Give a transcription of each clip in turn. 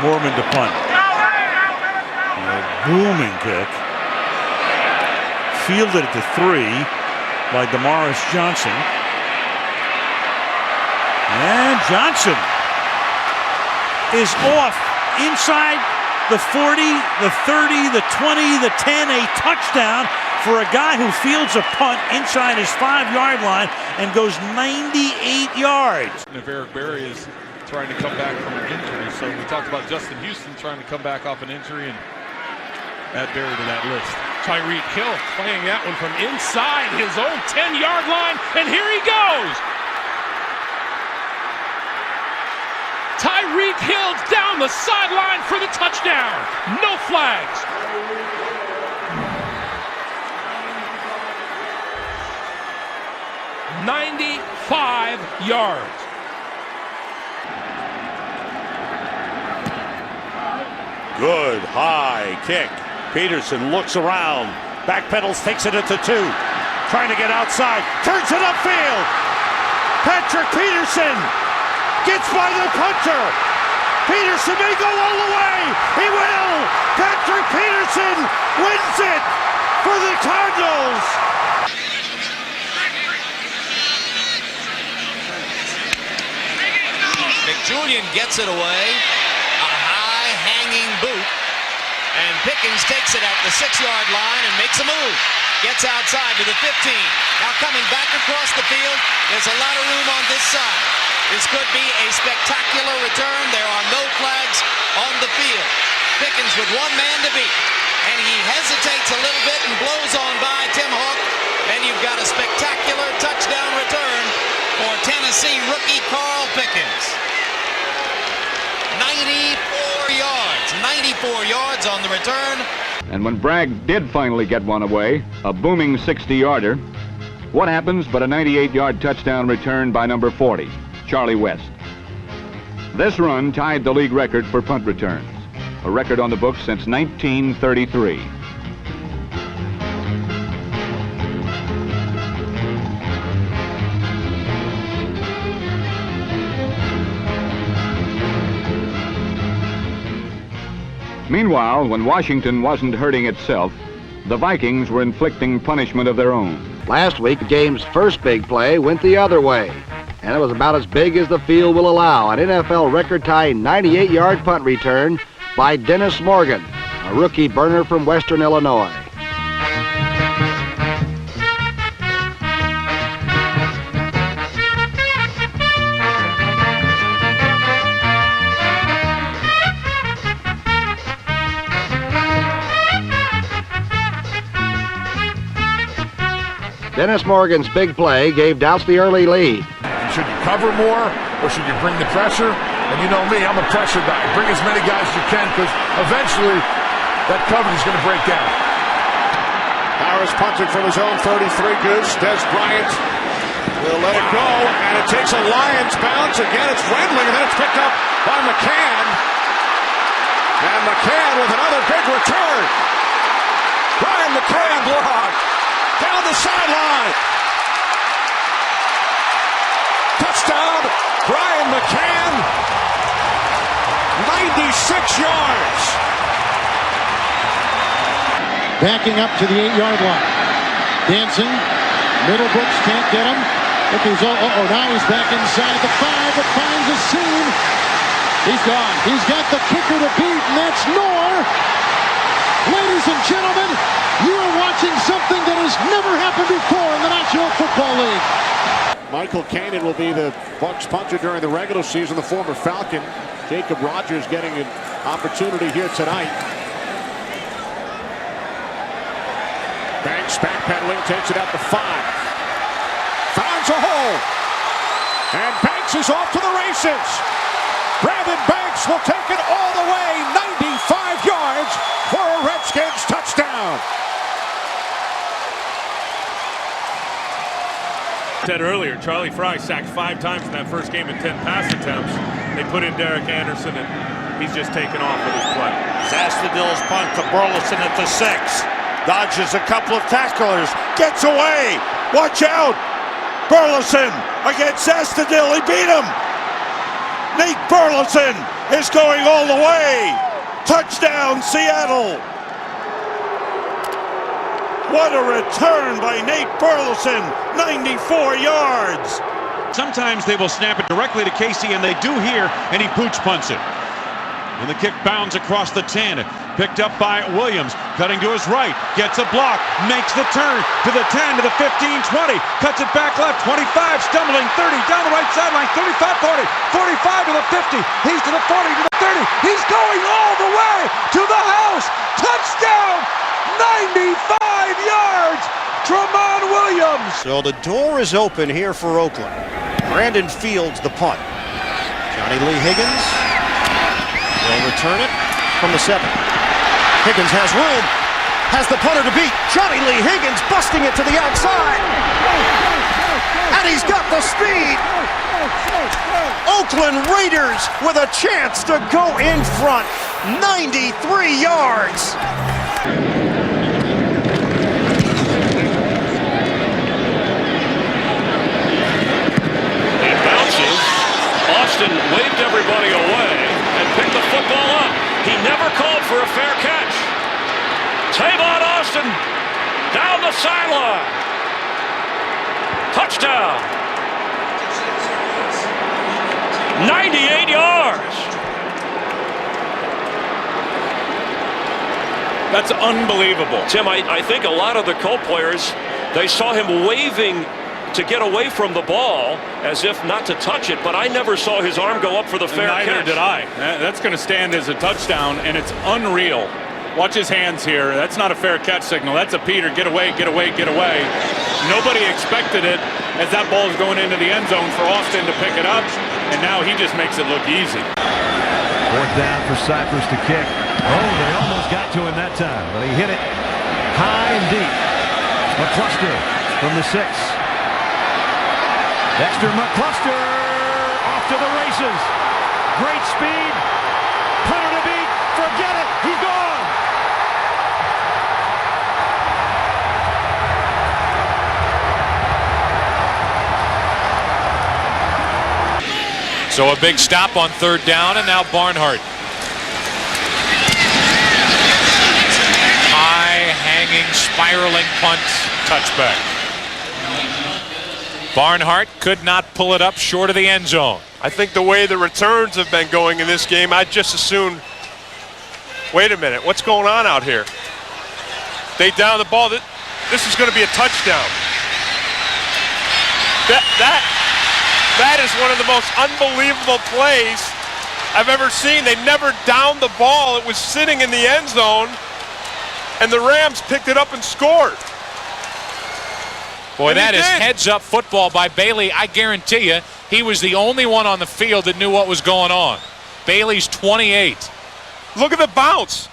Mormon to punt. A booming kick. Fielded at the 3 by Damaris Johnson. And Johnson is off inside the 40, the 30, the 20, the 10, a touchdown for a guy who fields a punt inside his 5-yard line and goes 98 yards. If Eric Berry is trying to come back from an injury, so we talked about Justin Houston trying to come back off an injury, and add Berry to that list. Tyreek Hill playing that one from inside his own 10-yard line, and here he goes. Tyreek Hill down the sideline for the touchdown. No flags. "95 yards. Good high kick. Peterson looks around. Backpedals, takes it at the 2. Trying to get outside. Turns it upfield. Patrick Peterson gets by the punter. Peterson may go all the way. He will. Patrick Peterson wins it for the Cardinals. McJulian gets it away. A high hanging boot. And Pickens takes it at the 6-yard line and makes a move. Gets outside to the 15. Now coming back across the field. There's a lot of room on this side. This could be a spectacular return. There are no flags on the field. Pickens with one man to beat. And he hesitates a little bit and blows on by Tim Hawk. And you've got a spectacular touchdown return for Tennessee rookie Carl Pickens. 94 yards. 94 yards on the return. And when Bragg did finally get one away, a booming 60-yarder, what happens but a 98-yard touchdown return by number 40, Charlie West. This run tied the league record for punt returns, a record on the books since 1933. Meanwhile, when Washington wasn't hurting itself, the Vikings were inflicting punishment of their own. Last week, the game's first big play went the other way, and it was about as big as the field will allow. An NFL record-tying 98-yard punt return by Dennis Morgan, a rookie burner from Western Illinois. Dennis Morgan's big play gave Douts the early lead. Should you cover more, or should you bring the pressure? And you know me, I'm a pressure guy. Bring as many guys as you can, because eventually that coverage is going to break down. Harris punted from his own 33. Goose. Des Bryant will let it go, and it takes a Lions bounce. Again, it's Rendling, and then it's picked up by McCann. And McCann with another big return. Brian McCann blocked down the sideline. Touchdown, Brian McCann. 96 yards. Backing up to the 8-yard line. Dancing. Middlebrooks can't get him. Now he's back inside the 5, but finds a seam. He's gone. He's got the kicker to beat, and that's Knorr. Ladies and gentlemen, you are watching something that has never happened before in the National Football League. Michael Kanan will be the Bucs punter during the regular season, the former Falcon. Jacob Rogers getting an opportunity here tonight. Banks backpedaling, takes it out to 5. Finds a hole. And Banks is off to the races. Brandon Banks will take it all the way, 95 yards for a Redskins touchdown. Said earlier, Charlie Fry sacked 5 times in that first game in 10 pass attempts. They put in Derek Anderson, and he's just taken off with his play. Zastudil's punt to Burleson at the 6. Dodges a couple of tacklers. Gets away. Watch out. Burleson against Zastudil. He beat him. Nate Burleson is going all the way. Touchdown, Seattle. What a return by Nate Burleson, 94 yards. Sometimes they will snap it directly to Casey, and they do here, and he pooch punts it. And the kick bounds across the 10, picked up by Williams, cutting to his right, gets a block, makes the turn to the 10, to the 15, 20, cuts it back left, 25, stumbling, 30, down the right sideline, 35, 40, 45 to the 50, he's to the 40, to the 30, he's going all the way to the house, touchdown, 95 yards, Tramon Williams. So the door is open here for Oakland. Brandon Fields the punt. Johnny Lee Higgins will return it from the 7. Higgins has room, has the punter to beat. Johnny Lee Higgins busting it to the outside. And he's got the speed. Oakland Raiders with a chance to go in front. 93 yards. Austin waved everybody away and picked the football up. He never called for a fair catch. Tavon Austin down the sideline. Touchdown. 98 yards. That's unbelievable. Tim, I think a lot of the Colt players, they saw him waving to get away from the ball as if not to touch it, but I never saw his arm go up for the fair catch. Neither did I. That's going to stand as a touchdown, and it's unreal. Watch his hands here. That's not a fair catch signal. That's a Peter, get away, get away, get away. Nobody expected it as that ball is going into the end zone for Austin to pick it up, and now he just makes it look easy. 4th down for Cypress to kick. Oh, they almost got to him that time, but he hit it high and deep. McCluster from the 6. Dexter McCluster off to the races. Great speed. Punter to beat. Forget it. He's gone. So a big stop on 3rd down, and now Barnhart. High, hanging, spiraling punt, touchback. Barnhart could not pull it up short of the end zone. I think the way the returns have been going in this game, I'd just assume, wait a minute, what's going on out here? They down the ball. This is going to be a touchdown. That is one of the most unbelievable plays I've ever seen. They never downed the ball. It was sitting in the end zone, and the Rams picked it up and scored. Boy, that is heads-up football by Bailey. I guarantee you, he was the only one on the field that knew what was going on. Bailey's 28. Look at the bounce.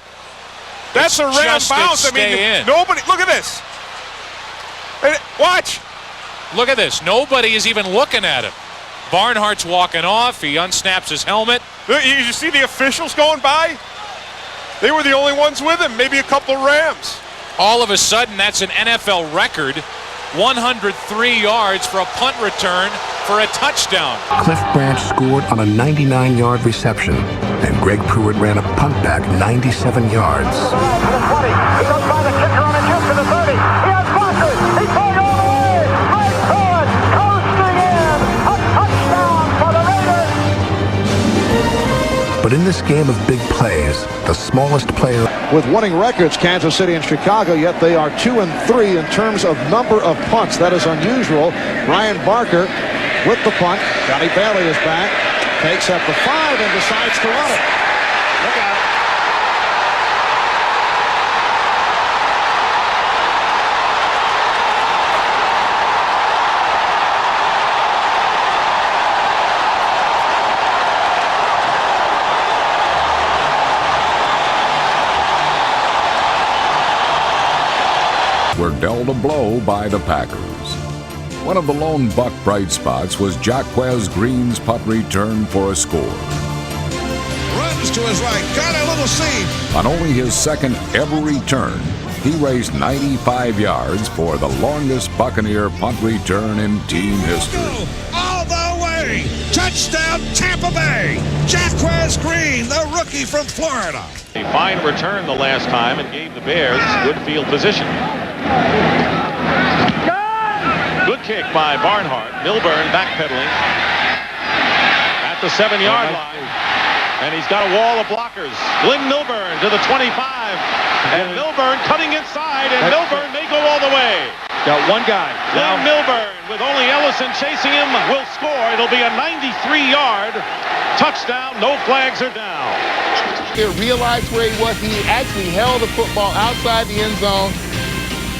That's a Ram bounce. I mean, nobody. Look at this. Watch. Look at this. Nobody is even looking at him. Barnhart's walking off. He unsnaps his helmet. You see the officials going by? They were the only ones with him. Maybe a couple of Rams. All of a sudden, that's an NFL record. 103 yards for a punt return for a touchdown. Cliff Branch scored on a 99-yard reception, and Greg Pruitt ran a punt back 97 yards. To the 20. He goes by the kicker on a jump to the 30. He has blockers. He's going all the way. Greg Pruitt coasting in. A touchdown for the Raiders. But in this game of big plays, the smallest player... With winning records, Kansas City and Chicago, yet they are 2-3 in terms of number of punts. That is unusual. Ryan Barker with the punt. Johnny Bailey is back. Takes up the 5 and decides to run it. Look out. Were dealt a blow by the Packers. One of the lone Buck bright spots was Jaquez Green's punt return for a score. Runs to his right, got a little seam. On only his second ever return, he raced 95 yards for the longest Buccaneer punt return in team history. All the way. Touchdown, Tampa Bay. Jacquez Green, the rookie from Florida. A fine return the last time and gave the Bears good field position. Good kick by Barnhart. Milburn backpedaling at the 7-yard line. And he's got a wall of blockers. Glenn Milburn to the 25. And Milburn cutting inside, and Milburn may go all the way. Got one guy. Glenn Milburn, with only Ellison chasing him, will score. It'll be a 93-yard touchdown. No flags are down. He realized where he was. He actually held the football outside the end zone.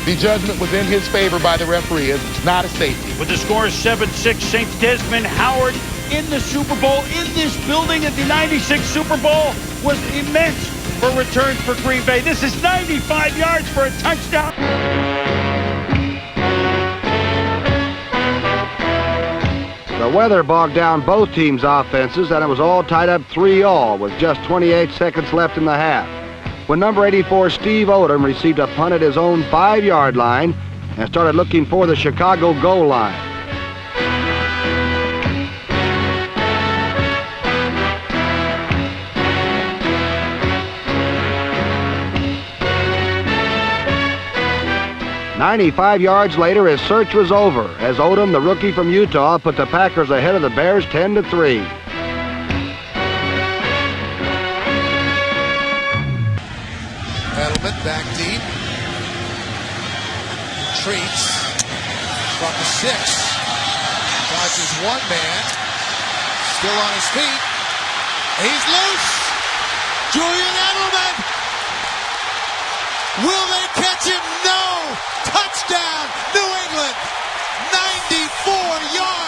The judgment was in his favor by the referee. It's not a safety. With the score 7-6, St. Desmond Howard in the Super Bowl, in this building at the 96 Super Bowl, was immense for returns for Green Bay. This is 95 yards for a touchdown. The weather bogged down both teams' offenses, and it was all tied up 3-all with just 28 seconds left in the half, when number 84 Steve Odom received a punt at his own 5-yard line and started looking for the Chicago goal line. "95 yards later, his search was over as Odom, the rookie from Utah, put the Packers ahead of the Bears 10-3. Edelman back deep. Retreats. From the 6. Dodges one man. Still on his feet. He's loose. Julian Edelman. Will they catch him? No. Touchdown, New England. 94 yards.